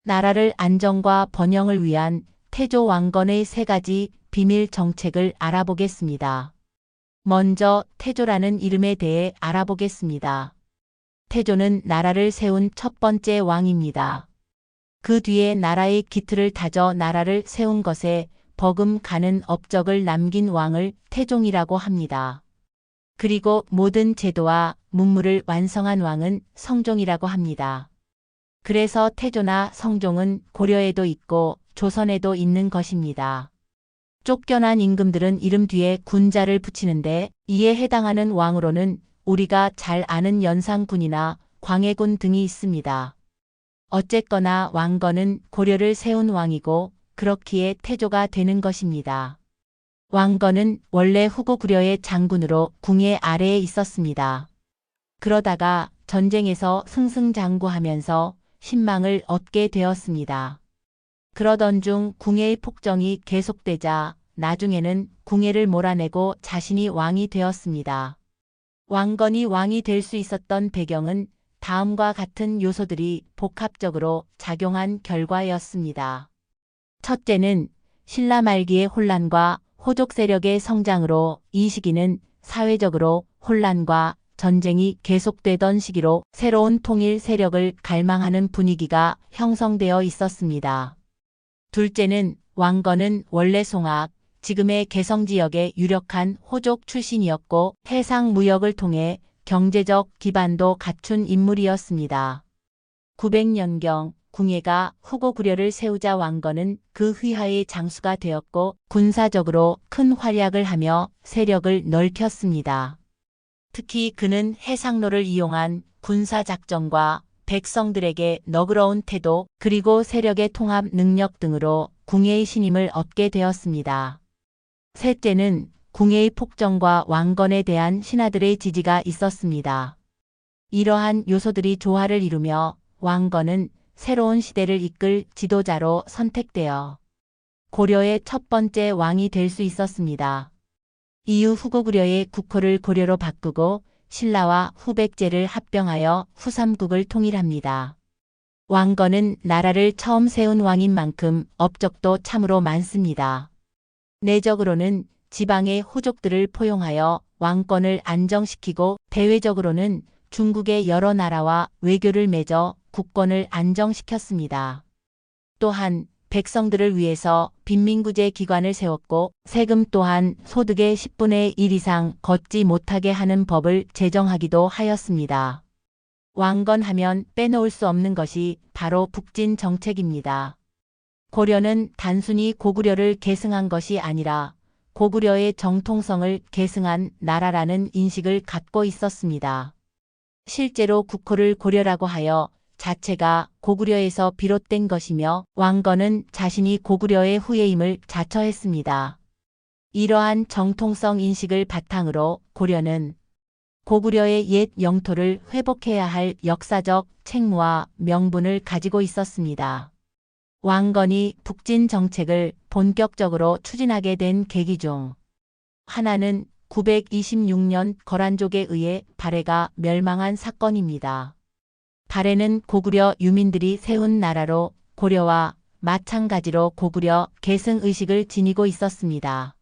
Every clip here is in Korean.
나라를 안정과 번영을 위한 태조 왕건의 3가지 비밀 정책을 알아보겠습니다. 먼저 태조라는 이름에 대해 알아보겠습니다. 태조는 나라를 세운 첫 번째 왕입니다. 그 뒤에 나라의 기틀을 다져 나라를 세운 것에 버금가는 업적을 남긴 왕을 태종이라고 합니다. 그리고 모든 제도와 문물을 완성한 왕은 성종이라고 합니다. 그래서 태조나 성종은 고려에도 있고 조선에도 있는 것입니다. 쫓겨난 임금들은 이름 뒤에 군자를 붙이는데 이에 해당하는 왕으로는 우리가 잘 아는 연산군이나 광해군 등이 있습니다. 어쨌거나 왕건은 고려를 세운 왕이고 그렇기에 태조가 되는 것입니다. 왕건은 원래 후고구려의 장군으로 궁예 아래에 있었습니다. 그러다가 전쟁에서 승승장구하면서 신망을 얻게 되었습니다. 그러던 중 궁예의 폭정이 계속되자 나중에는 궁예를 몰아내고 자신이 왕이 되었습니다. 왕건이 왕이 될 수 있었던 배경은 다음과 같은 요소들이 복합적으로 작용한 결과였습니다. 첫째는 신라 말기의 혼란과 호족 세력의 성장으로 이 시기는 사회적으로 혼란과 전쟁이 계속되던 시기로 새로운 통일 세력을 갈망하는 분위기가 형성되어 있었습니다. 둘째는 왕건은 원래 송악, 지금의 개성 지역의 유력한 호족 출신이었고 해상 무역을 통해 경제적 기반도 갖춘 인물이었습니다. 900년경 궁예가 후고구려를 세우자 왕건은 그 휘하의 장수가 되었고 군사적으로 큰 활약을 하며 세력을 넓혔습니다. 특히 그는 해상로를 이용한 군사작전과 백성들에게 너그러운 태도 그리고 세력의 통합 능력 등으로 궁예의 신임을 얻게 되었습니다. 셋째는 궁예의 폭정과 왕건에 대한 신하들의 지지가 있었습니다. 이러한 요소들이 조화를 이루며 왕건은 새로운 시대를 이끌 지도자로 선택되어 고려의 첫 번째 왕이 될 수 있었습니다. 이후 후고구려의 국호를 고려로 바꾸고 신라와 후백제를 합병하여 후삼국을 통일합니다. 왕건은 나라를 처음 세운 왕인 만큼 업적도 참으로 많습니다. 내적으로는 지방의 호족들을 포용하여 왕권을 안정시키고 대외적으로는 중국의 여러 나라와 외교를 맺어 국권을 안정시켰습니다. 또한 백성들을 위해서 빈민구제 기관을 세웠고 세금 또한 소득의 10분의 1 이상 걷지 못하게 하는 법을 제정하기도 하였습니다. 왕건하면 빼놓을 수 없는 것이 바로 북진 정책입니다. 고려는 단순히 고구려를 계승한 것이 아니라 고구려의 정통성을 계승한 나라라는 인식을 갖고 있었습니다. 실제로 국호를 고려라고 하여 자체가 고구려에서 비롯된 것이며 왕건은 자신이 고구려의 후예임을 자처했습니다. 이러한 정통성 인식을 바탕으로 고려는 고구려의 옛 영토를 회복해야 할 역사적 책무와 명분을 가지고 있었습니다. 왕건이 북진 정책을 본격적으로 추진하게 된 계기 중 하나는 926년 거란족에 의해 발해가 멸망한 사건입니다. 발해는 고구려 유민들이 세운 나라로 고려와 마찬가지로 고구려 계승의식을 지니고 있었습니다.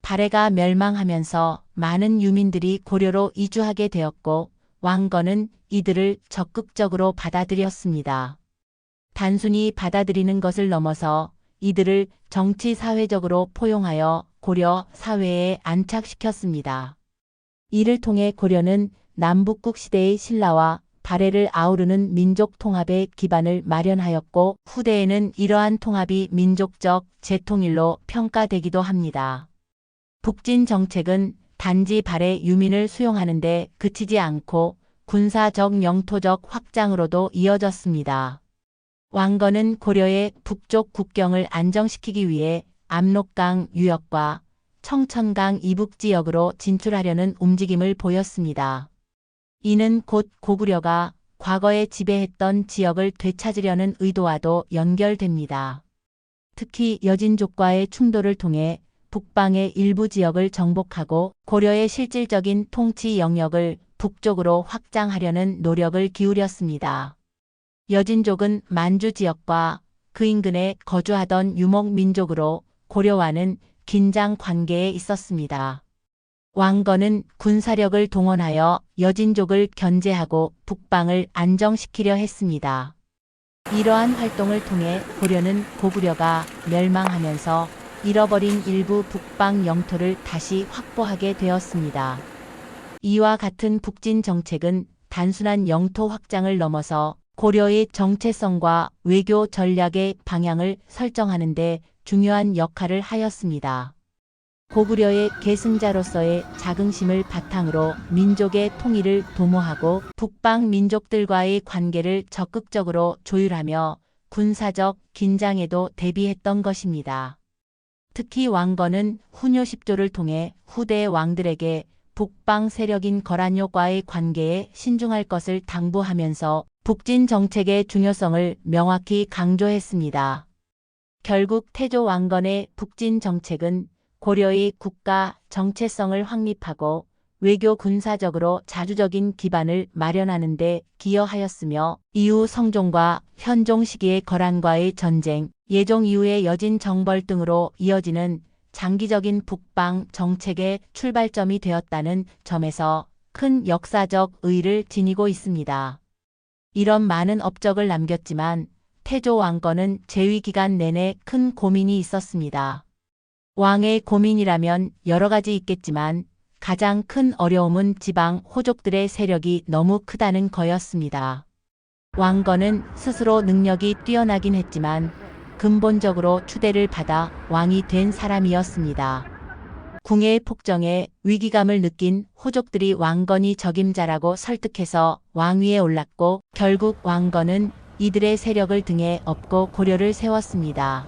발해가 멸망하면서 많은 유민들이 고려로 이주하게 되었고 왕건은 이들을 적극적으로 받아들였습니다. 단순히 받아들이는 것을 넘어서 이들을 정치 사회적으로 포용하여 고려 사회에 안착시켰습니다. 이를 통해 고려는 남북국 시대의 신라와 발해를 아우르는 민족 통합의 기반을 마련하였고 후대에는 이러한 통합이 민족적 재통일로 평가되기도 합니다. 북진 정책은 단지 발해 유민을 수용하는 데 그치지 않고 군사적 영토적 확장으로도 이어졌습니다. 왕건은 고려의 북쪽 국경을 안정시키기 위해 압록강 유역과 청천강 이북 지역으로 진출하려는 움직임을 보였습니다. 이는 곧 고구려가 과거에 지배했던 지역을 되찾으려는 의도와도 연결됩니다. 특히 여진족과의 충돌을 통해 북방의 일부 지역을 정복하고 고려의 실질적인 통치 영역을 북쪽으로 확장하려는 노력을 기울였습니다. 여진족은 만주 지역과 그 인근에 거주하던 유목민족으로 고려와는 긴장 관계에 있었습니다. 왕건은 군사력을 동원하여 여진족을 견제하고 북방을 안정시키려 했습니다. 이러한 활동을 통해 고려는 고구려가 멸망하면서 잃어버린 일부 북방 영토를 다시 확보하게 되었습니다. 이와 같은 북진 정책은 단순한 영토 확장을 넘어서 고려의 정체성과 외교 전략의 방향을 설정하는 데 중요한 역할을 하였습니다. 고구려의 계승자로서의 자긍심을 바탕으로 민족의 통일을 도모하고 북방 민족들과의 관계를 적극적으로 조율하며 군사적 긴장에도 대비했던 것입니다. 특히 왕건은 훈요 10조를 통해 후대 왕들에게 북방 세력인 거란요과의 관계에 신중할 것을 당부하면서 북진 정책의 중요성을 명확히 강조했습니다. 결국 태조 왕건의 북진 정책은 고려의 국가 정체성을 확립하고 외교 군사적으로 자주적인 기반을 마련하는 데 기여하였으며 이후 성종과 현종 시기의 거란과의 전쟁, 예종 이후의 여진 정벌 등으로 이어지는 장기적인 북방 정책의 출발점이 되었다는 점에서 큰 역사적 의의를 지니고 있습니다. 이런 많은 업적을 남겼지만 태조 왕건은 재위 기간 내내 큰 고민이 있었습니다. 왕의 고민이라면 여러 가지 있겠지만 가장 큰 어려움은 지방 호족들의 세력이 너무 크다는 거였습니다. 왕건은 스스로 능력이 뛰어나긴 했지만 근본적으로 추대를 받아 왕이 된 사람이었습니다. 궁의 폭정에 위기감을 느낀 호족들이 왕건이 적임자라고 설득해서 왕위에 올랐고 결국 왕건은 이들의 세력을 등에 업고 고려를 세웠습니다.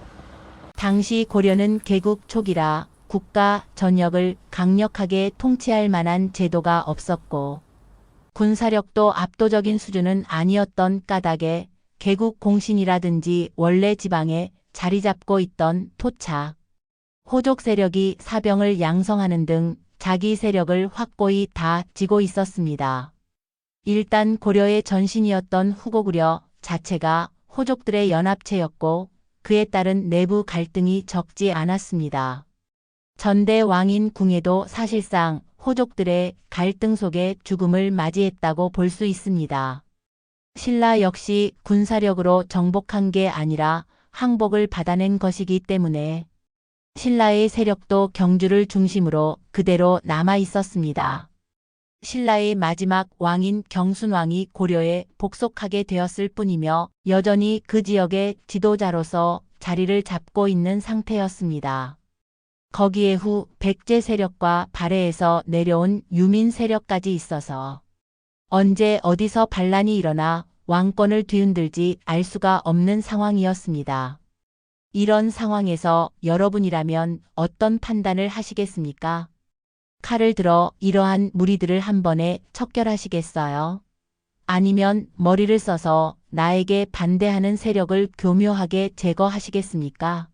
당시 고려는 개국 초기라 국가 전역을 강력하게 통치할 만한 제도가 없었고 군사력도 압도적인 수준은 아니었던 까닭에 개국 공신이라든지 원래 지방에 자리 잡고 있던 토착, 호족 세력이 사병을 양성하는 등 자기 세력을 확고히 다지고 있었습니다. 일단 고려의 전신이었던 후고구려 자체가 호족들의 연합체였고 그에 따른 내부 갈등이 적지 않았습니다. 전대 왕인 궁에도 사실상 호족들의 갈등 속에 죽음을 맞이했다고 볼 수 있습니다. 신라 역시 군사력으로 정복한 게 아니라 항복을 받아낸 것이기 때문에 신라의 세력도 경주를 중심으로 그대로 남아 있었습니다. 신라의 마지막 왕인 경순왕이 고려에 복속하게 되었을 뿐이며 여전히 그 지역의 지도자로서 자리를 잡고 있는 상태였습니다. 거기에 후 백제 세력과 발해에서 내려온 유민 세력까지 있어서 언제 어디서 반란이 일어나 왕권을 뒤흔들지 알 수가 없는 상황이었습니다. 이런 상황에서 여러분이라면 어떤 판단을 하시겠습니까? 칼을 들어 이러한 무리들을 한 번에 척결하시겠어요? 아니면 머리를 써서 나에게 반대하는 세력을 교묘하게 제거하시겠습니까?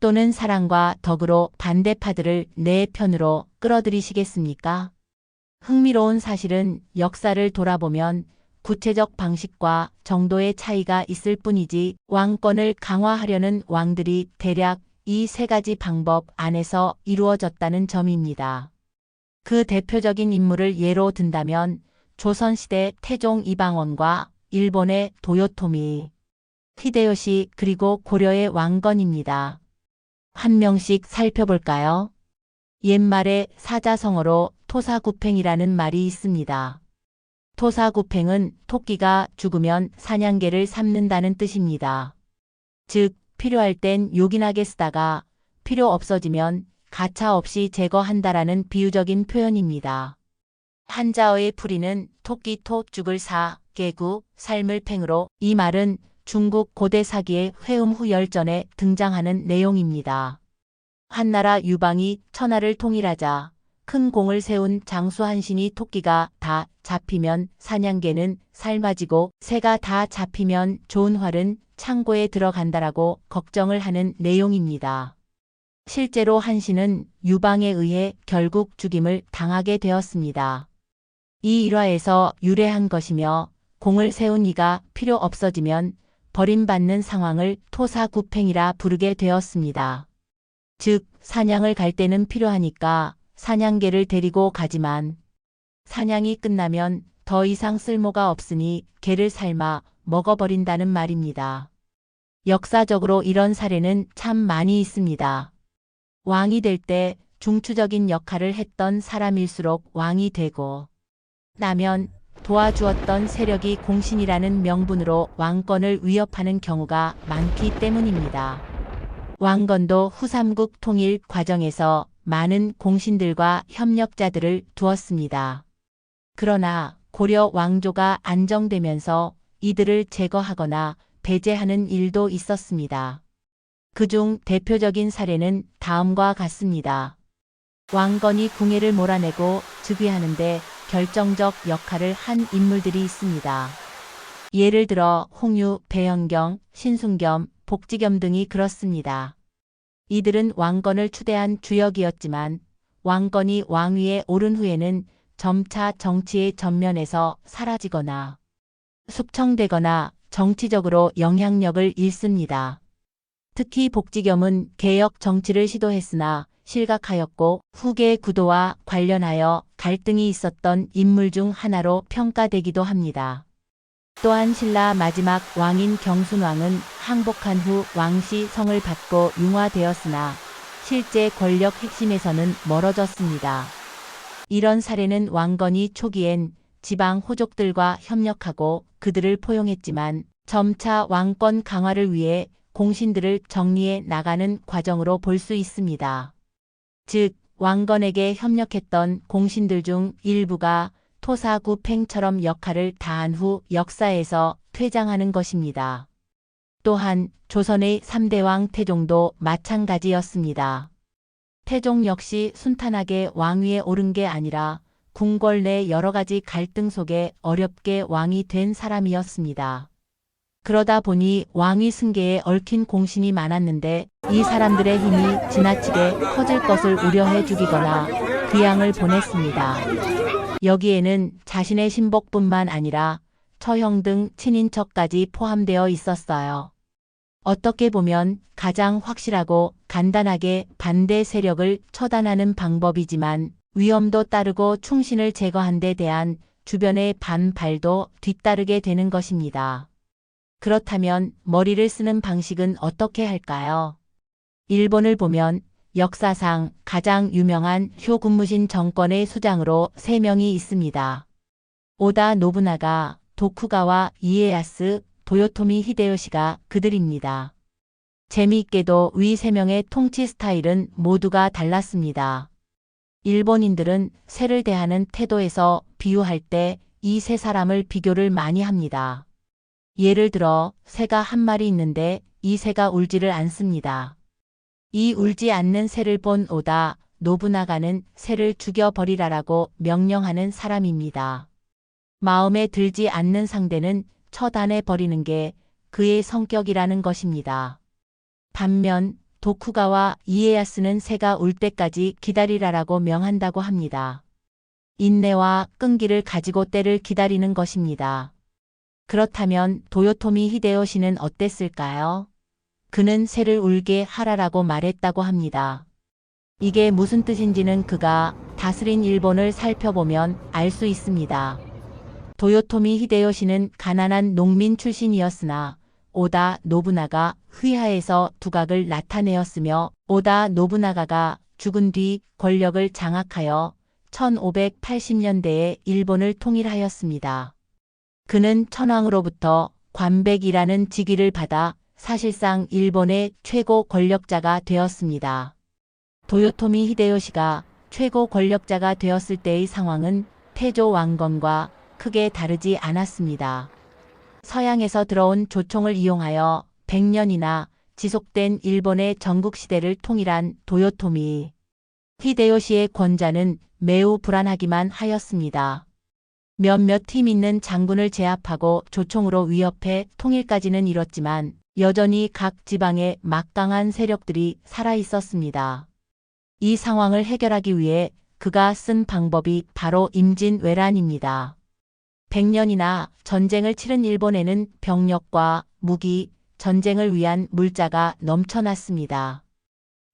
또는 사랑과 덕으로 반대파들을 내 편으로 끌어들이시겠습니까? 흥미로운 사실은 역사를 돌아보면 구체적 방식과 정도의 차이가 있을 뿐이지 왕권을 강화하려는 왕들이 대략 이 세 가지 방법 안에서 이루어졌다는 점입니다. 그 대표적인 인물을 예로 든다면 조선시대 태종 이방원과 일본의 도요토미, 히데요시 그리고 고려의 왕건입니다. 한 명씩 살펴볼까요? 옛말에 사자성어로 토사구팽이라는 말이 있습니다. 토사구팽은 토끼가 죽으면 사냥개를 삼는다는 뜻입니다. 즉, 필요할 땐 요긴하게 쓰다가 필요 없어지면 가차없이 제거한다라는 비유적인 표현입니다. 한자어의 풀이는 토끼 토 죽을 사, 개구, 삶을 팽으로 이 말은 중국 고대 사기의 회음후 열전에 등장하는 내용입니다. 한나라 유방이 천하를 통일하자 큰 공을 세운 장수 한신이 토끼가 다 잡히면 사냥개는 삶아지고 새가 다 잡히면 좋은 활은 창고에 들어간다라고 걱정을 하는 내용입니다. 실제로 한신은 유방에 의해 결국 죽임을 당하게 되었습니다. 이 일화에서 유래한 것이며 공을 세운 이가 필요 없어지면 버림받는 상황을 토사구팽이라 부르게 되었습니다. 즉, 사냥을 갈 때는 필요하니까 사냥개를 데리고 가지만 사냥이 끝나면 더 이상 쓸모가 없으니 개를 삶아 먹어버린다는 말입니다. 역사적으로 이런 사례는 참 많이 있습니다. 왕이 될 때 중추적인 역할을 했던 사람일수록 왕이 되고 나면 도와주었던 세력이 공신이라는 명분으로 왕권을 위협하는 경우가 많기 때문입니다. 왕건도 후삼국 통일 과정에서 많은 공신들과 협력자들을 두었습니다. 그러나 고려 왕조가 안정되면서 이들을 제거하거나 배제하는 일도 있었습니다. 그중 대표적인 사례는 다음과 같습니다. 왕건이 궁예를 몰아내고 즉위하는데 결정적 역할을 한 인물들이 있습니다. 예를 들어 홍유, 배현경, 신순겸, 복지겸 등이 그렇습니다. 이들은 왕건을 추대한 주역이었지만 왕건이 왕위에 오른 후에는 점차 정치의 전면에서 사라지거나 숙청되거나 정치적으로 영향력을 잃습니다. 특히 복지겸은 개혁 정치를 시도했으나 실각하였고 후계 구도와 관련하여 갈등이 있었던 인물 중 하나로 평가되기도 합니다. 또한 신라 마지막 왕인 경순왕은 항복한 후 왕씨 성을 받고 융화되었으나 실제 권력 핵심에서는 멀어졌습니다. 이런 사례는 왕건이 초기엔 지방 호족들과 협력하고 그들을 포용했지만 점차 왕권 강화를 위해 공신들을 정리해 나가는 과정으로 볼 수 있습니다. 즉, 왕건에게 협력했던 공신들 중 일부가 토사구팽처럼 역할을 다한 후 역사에서 퇴장하는 것입니다. 또한 조선의 3대왕 태종도 마찬가지였습니다. 태종 역시 순탄하게 왕위에 오른 게 아니라 궁궐 내 여러 가지 갈등 속에 어렵게 왕이 된 사람이었습니다. 그러다 보니 왕위 승계에 얽힌 공신이 많았는데 이 사람들의 힘이 지나치게 커질 것을 우려해 죽이거나 귀양을 보냈습니다. 여기에는 자신의 신복뿐만 아니라 처형 등 친인척까지 포함되어 있었어요. 어떻게 보면 가장 확실하고 간단하게 반대 세력을 처단하는 방법이지만 위험도 따르고 충신을 제거한 데 대한 주변의 반발도 뒤따르게 되는 것입니다. 그렇다면 머리를 쓰는 방식은 어떻게 할까요? 일본을 보면 역사상 가장 유명한 쇼군무신 정권의 수장으로 3명이 있습니다. 오다 노부나가, 도쿠가와 이에야스, 도요토미 히데요시가 그들입니다. 재미있게도 위 3명의 통치 스타일은 모두가 달랐습니다. 일본인들은 새를 대하는 태도에서 비유할 때 이 3사람을 비교를 많이 합니다. 예를 들어 새가 한 마리 있는데 이 새가 울지를 않습니다. 이 울지 않는 새를 본 오다 노부나가는 새를 죽여버리라라고 명령하는 사람입니다. 마음에 들지 않는 상대는 처단해버리는 게 그의 성격이라는 것입니다. 반면 도쿠가와 이에야스는 새가 울 때까지 기다리라라고 명한다고 합니다. 인내와 끈기를 가지고 때를 기다리는 것입니다. 그렇다면 도요토미 히데요시는 어땠을까요? 그는 새를 울게 하라라고 말했다고 합니다. 이게 무슨 뜻인지는 그가 다스린 일본을 살펴보면 알 수 있습니다. 도요토미 히데요시는 가난한 농민 출신이었으나 오다 노부나가 휘하에서 두각을 나타내었으며 오다 노부나가가 죽은 뒤 권력을 장악하여 1580년대에 일본을 통일하였습니다. 그는 천황으로부터 관백이라는 직위를 받아 사실상 일본의 최고 권력자가 되었습니다. 도요토미 히데요시가 최고 권력자가 되었을 때의 상황은 태조 왕건과 크게 다르지 않았습니다. 서양에서 들어온 조총을 이용하여 100년이나 지속된 일본의 전국시대를 통일한 도요토미 히데요시의 권좌는 매우 불안하기만 하였습니다. 몇몇 힘 있는 장군을 제압하고 조총으로 위협해 통일까지는 이뤘지만 여전히 각 지방에 막강한 세력들이 살아 있었습니다. 이 상황을 해결하기 위해 그가 쓴 방법이 바로 임진왜란입니다. 100년이나 전쟁을 치른 일본에는 병력과 무기, 전쟁을 위한 물자가 넘쳐났습니다.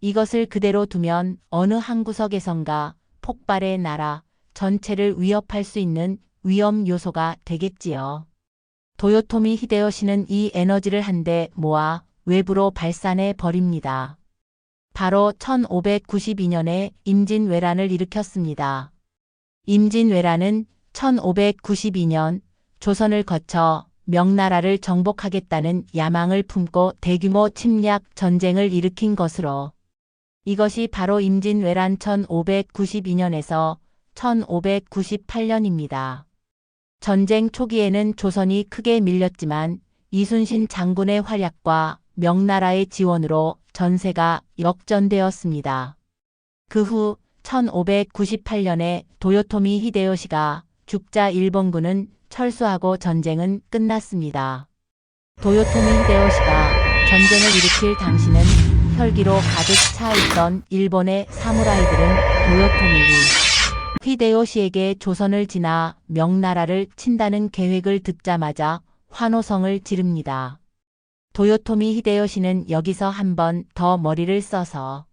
이것을 그대로 두면 어느 한 구석에선가 폭발의 나라 전체를 위협할 수 있는 위험 요소가 되겠지요. 도요토미 히데요시는 이 에너지를 한데 모아 외부로 발산해 버립니다. 바로 1592년에 임진왜란을 일으켰습니다. 임진왜란은 1592년 조선을 거쳐 명나라를 정복하겠다는 야망을 품고 대규모 침략 전쟁을 일으킨 것으로 이것이 바로 임진왜란 1592년에서 1598년입니다. 전쟁 초기에는 조선이 크게 밀렸지만 이순신 장군의 활약과 명나라의 지원으로 전세가 역전되었습니다. 그 후 1598년에 도요토미 히데요시가 죽자 일본군은 철수하고 전쟁은 끝났습니다. 도요토미 히데요시가 전쟁을 일으킬 당시는 혈기로 가득 차 있던 일본의 사무라이들은 도요토미 히데요시에게 조선을 지나 명나라를 친다는 계획을 듣자마자 환호성을 지릅니다. 도요토미 히데요시는 여기서 한 번 더 머리를 써서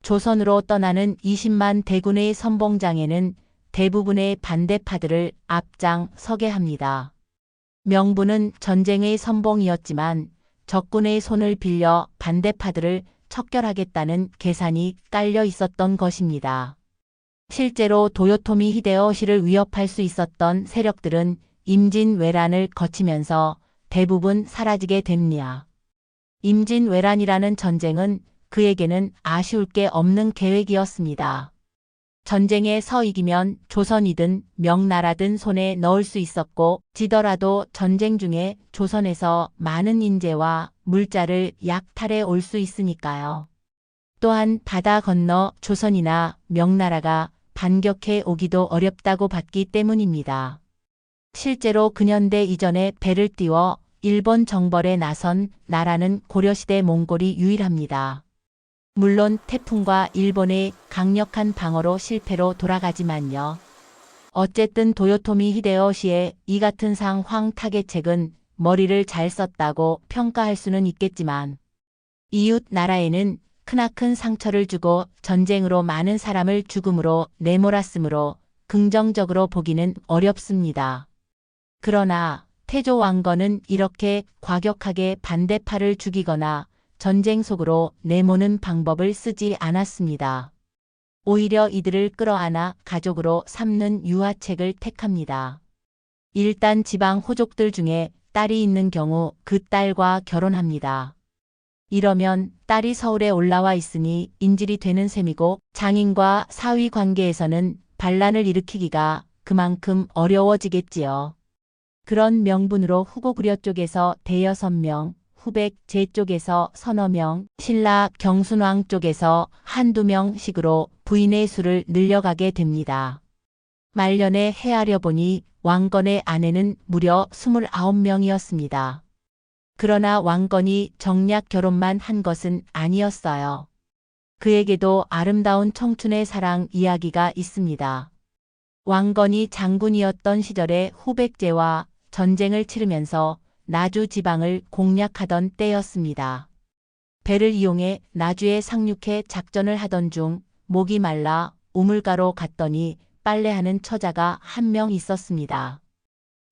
조선으로 떠나는 20만 대군의 선봉장에는 대부분의 반대파들을 앞장서게 합니다. 명분은 전쟁의 선봉이었지만 적군의 손을 빌려 반대파들을 척결하겠다는 계산이 깔려 있었던 것입니다. 실제로 도요토미 히데요시를 위협할 수 있었던 세력들은 임진왜란을 거치면서 대부분 사라지게 됩니다. 임진왜란이라는 전쟁은 그에게는 아쉬울 게 없는 계획이었습니다. 전쟁에서 이기면 조선이든 명나라든 손에 넣을 수 있었고 지더라도 전쟁 중에 조선에서 많은 인재와 물자를 약탈해 올 수 있으니까요. 또한 바다 건너 조선이나 명나라가 반격해 오기도 어렵다고 봤기 때문입니다. 실제로 근현대 이전에 배를 띄워 일본 정벌에 나선 나라는 고려시대 몽골이 유일합니다. 물론 태풍과 일본의 강력한 방어로 실패로 돌아가지만요. 어쨌든 도요토미 히데요시의 이 같은 상황 타개책은 머리를 잘 썼다고 평가할 수는 있겠지만 이웃 나라에는 크나큰 상처를 주고 전쟁으로 많은 사람을 죽음으로 내몰았으므로 긍정적으로 보기는 어렵습니다. 그러나 태조 왕건은 이렇게 과격하게 반대파를 죽이거나 전쟁 속으로 내모는 방법을 쓰지 않았습니다. 오히려 이들을 끌어안아 가족으로 삼는 유화책을 택합니다. 일단 지방 호족들 중에 딸이 있는 경우 그 딸과 결혼합니다. 이러면 딸이 서울에 올라와 있으니 인질이 되는 셈이고 장인과 사위 관계에서는 반란을 일으키기가 그만큼 어려워지겠지요. 그런 명분으로 후고구려 쪽에서 대여섯 명, 후백 제 쪽에서 서너 명, 신라 경순왕 쪽에서 한두 명씩으로 부인의 수를 늘려가게 됩니다. 말년에 헤아려 보니 왕건의 아내는 무려 29명이었습니다. 그러나 왕건이 정략 결혼만 한 것은 아니었어요. 그에게도 아름다운 청춘의 사랑 이야기가 있습니다. 왕건이 장군이었던 시절에 후백제와 전쟁을 치르면서 나주 지방을 공략하던 때였습니다. 배를 이용해 나주에 상륙해 작전을 하던 중 목이 말라 우물가로 갔더니 빨래하는 처자가 한 명 있었습니다.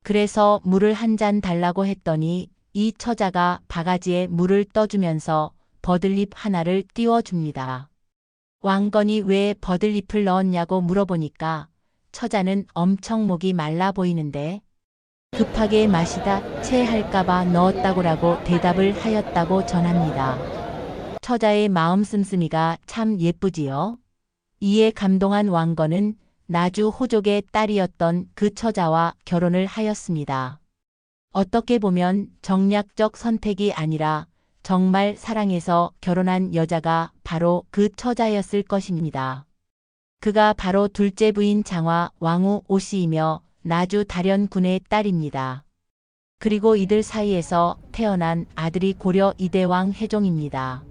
그래서 물을 한 잔 달라고 했더니 이 처자가 바가지에 물을 떠주면서 버들잎 하나를 띄워줍니다. 왕건이 왜 버들잎을 넣었냐고 물어보니까 처자는 엄청 목이 말라 보이는데 급하게 마시다 체할까봐 넣었다고라고 대답을 하였다고 전합니다. 처자의 마음 씀씀이가 참 예쁘지요. 이에 감동한 왕건은 나주 호족의 딸이었던 그 처자와 결혼을 하였습니다. 어떻게 보면 정략적 선택이 아니라 정말 사랑해서 결혼한 여자가 바로 그 처자였을 것입니다. 그가 바로 둘째 부인 장화 왕후 오씨이며 나주 달현군의 딸입니다. 그리고 이들 사이에서 태어난 아들이 고려 이대왕 해종입니다.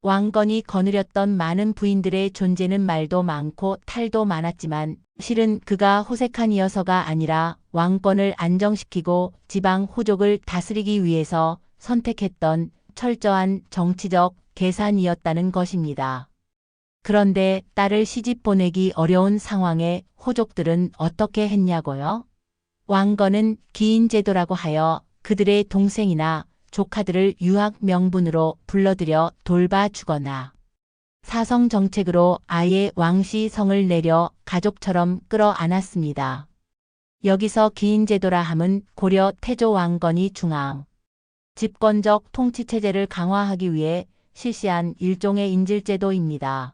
왕건이 거느렸던 많은 부인들의 존재는 말도 많고 탈도 많았지만 실은 그가 호색한이어서가 아니라 왕권을 안정시키고 지방 호족을 다스리기 위해서 선택했던 철저한 정치적 계산이었다는 것입니다. 그런데 딸을 시집 보내기 어려운 상황에 호족들은 어떻게 했냐고요? 왕건은 기인제도라고 하여 그들의 동생이나 조카들을 유학 명분으로 불러들여 돌봐주거나 사성정책으로 아예 왕씨성을 내려 가족처럼 끌어안았습니다. 여기서 기인제도라 함은 고려 태조 왕건이 중앙 집권적 통치체제를 강화하기 위해 실시한 일종의 인질제도입니다.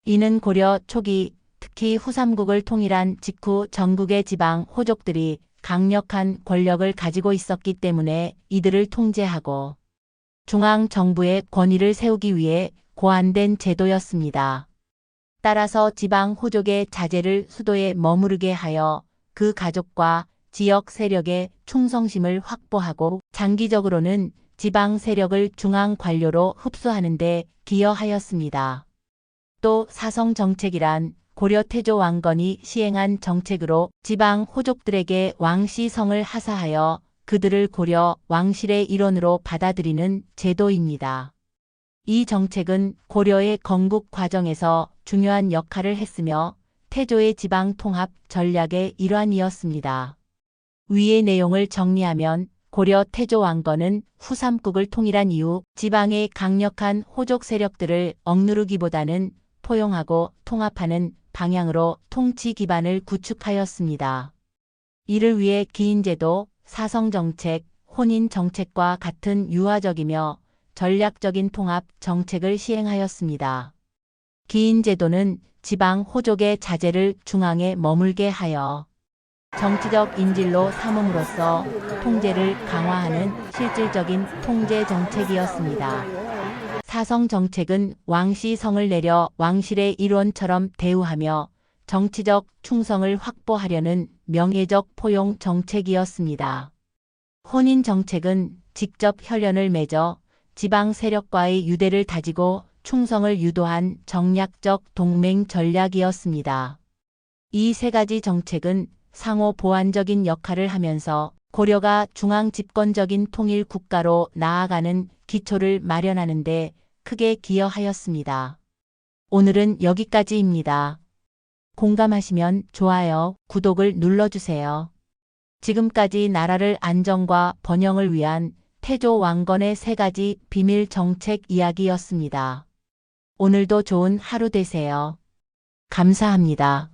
이는 고려 초기 특히 후삼국을 통일한 직후 전국의 지방 호족들이 강력한 권력을 가지고 있었기 때문에 이들을 통제하고 중앙정부의 권위를 세우기 위해 고안된 제도였습니다. 따라서 지방 호족의 자제를 수도에 머무르게 하여 그 가족과 지역 세력의 충성심을 확보하고 장기적으로는 지방 세력을 중앙 관료로 흡수하는 데 기여하였습니다. 또 사성정책이란 고려 태조 왕건이 시행한 정책으로 지방 호족들에게 왕씨성을 하사하여 그들을 고려 왕실의 일원으로 받아들이는 제도입니다. 이 정책은 고려의 건국 과정에서 중요한 역할을 했으며 태조의 지방 통합 전략의 일환이었습니다. 위의 내용을 정리하면 고려 태조 왕건은 후삼국을 통일한 이후 지방의 강력한 호족 세력들을 억누르기보다는 포용하고 통합하는 방향으로 통치 기반을 구축하였습니다. 이를 위해 기인제도, 사성정책, 혼인정책과 같은 유화적이며 전략적인 통합 정책을 시행하였습니다. 기인제도는 지방 호족의 자제를 중앙에 머물게 하여 정치적 인질로 삼음으로써 통제를 강화하는 실질적인 통제 정책이었습니다. 사성정책은 왕씨성을 내려 왕실의 일원처럼 대우하며 정치적 충성을 확보하려는 명예적 포용 정책이었습니다. 혼인정책은 직접 혈연을 맺어 지방 세력과의 유대를 다지고 충성을 유도한 정략적 동맹 전략이었습니다. 이 세 가지 정책은 상호 보완적인 역할을 하면서 고려가 중앙 집권적인 통일 국가로 나아가는 기초를 마련하는 데 크게 기여하였습니다. 오늘은 여기까지입니다. 공감하시면 좋아요, 구독을 눌러주세요. 지금까지 나라를 안정과 번영을 위한 태조 왕건의 세 가지 비밀 정책 이야기였습니다. 오늘도 좋은 하루 되세요. 감사합니다.